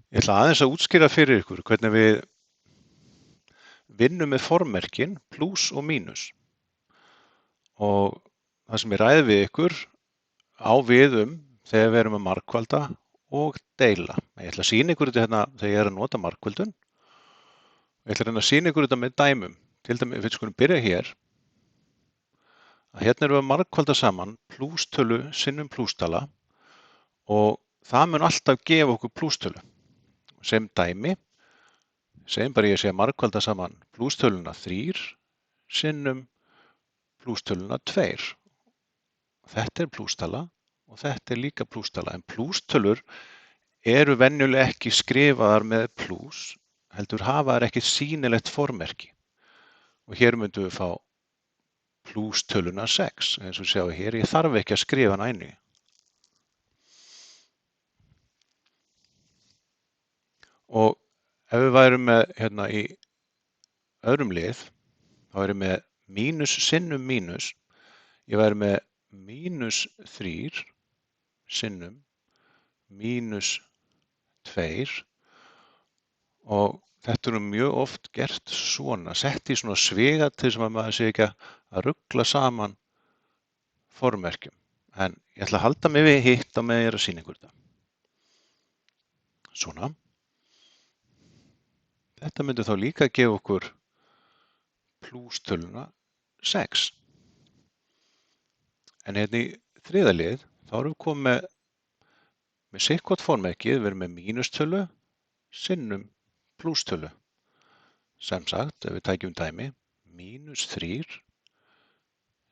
Ég ætla aðeins að útskýra fyrir ykkur hvernig við vinnum með formerkin plús og mínus og það sem ég ræði við ykkur á við þegar við erum að margfalda og deila. Ég ætla að sýna ykkur þetta hérna þegar ég er að nota margföldun. Ég ætla að reyna að sýna ykkur þetta með dæmum. Til dæmis, við skulum byrja hér. Hérna erum við að margfalda saman plústölu sinnum plústala og það mun alltaf gefa okkur plústölu. Sem dæmi, segjum bara ég sé að margfalda saman plústöluna 3 sinnum plústöluna 2. Þetta er plústala og þetta er líka plústala, en plústölur eru venjulega ekki skrifaðar með plús, heldur hafa þær ekki sýnilegt formerki. Og hér myndum við fá plústöluna 6, eins og við sjáum hér, ég þarf ekki að skrifa hana inn í. Og ef við værum með hérna í öðrum lið, þá erum við með mínus sinnum mínus, ég væri með mínus 3 sinnum mínus 2 og þetta er mjög oft gert svona, sett í svona sviga til þess að maður sé ekki að rugla saman formerkjum. En ég ætla að halda mig við hitt á meðan ég er að sýna ykkur þetta. Svona. Þetta myndi þá líka gefa okkur plústöluna 6. En hérna í þriðja lið, þá erum við komið með sitthvort formerkið, við erum með mínustölu sinnum plústölu. Sem sagt, ef við tækjum dæmi, mínus 3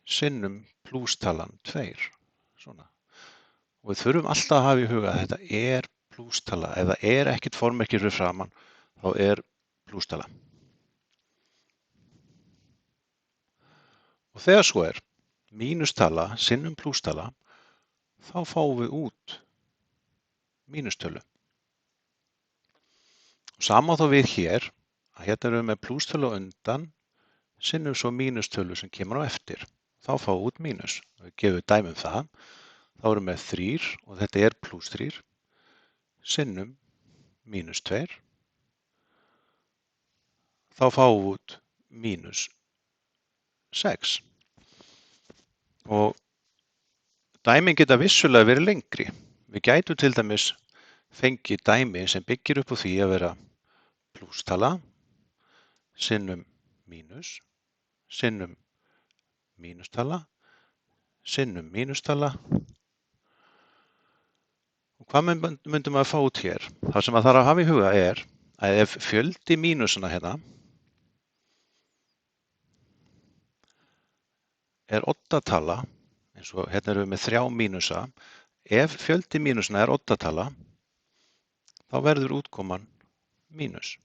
sinnum plústalan 2. Svona. Og við þurfum alltaf að hafa í huga að þetta er plústala. Ef það er ekkert formerki fyrir framan, þá er plústala. Og þegar svo er mínustala sinnum plústala, þá fáum við út mínustölu. Sama þá við hér, að hérna erum við með plústölu á undan sinnum svo mínustölu sem kemur á eftir. Þá fáum við út mínus. Við gefum dæmi það. Þá erum við með 3 og þetta er plús 3 sinnum mínus 2. Þá fáum við út mínus 6. Og dæmin geta vissulega verið lengri. Við gætum til dæmis fengið dæmi sem byggir upp á því að vera plústala sinnum mínus sinnum mínustala sinnum mínustala. Og hvað myndum við að fá út hér? Það sem maður þarf að hafa í huga er að ef fjöldi mínusana hérna er oddatala, eins og hérna erum við með 3 mínusa, ef fjöldi mínusana er oddatala, þá verður útkoman mínus.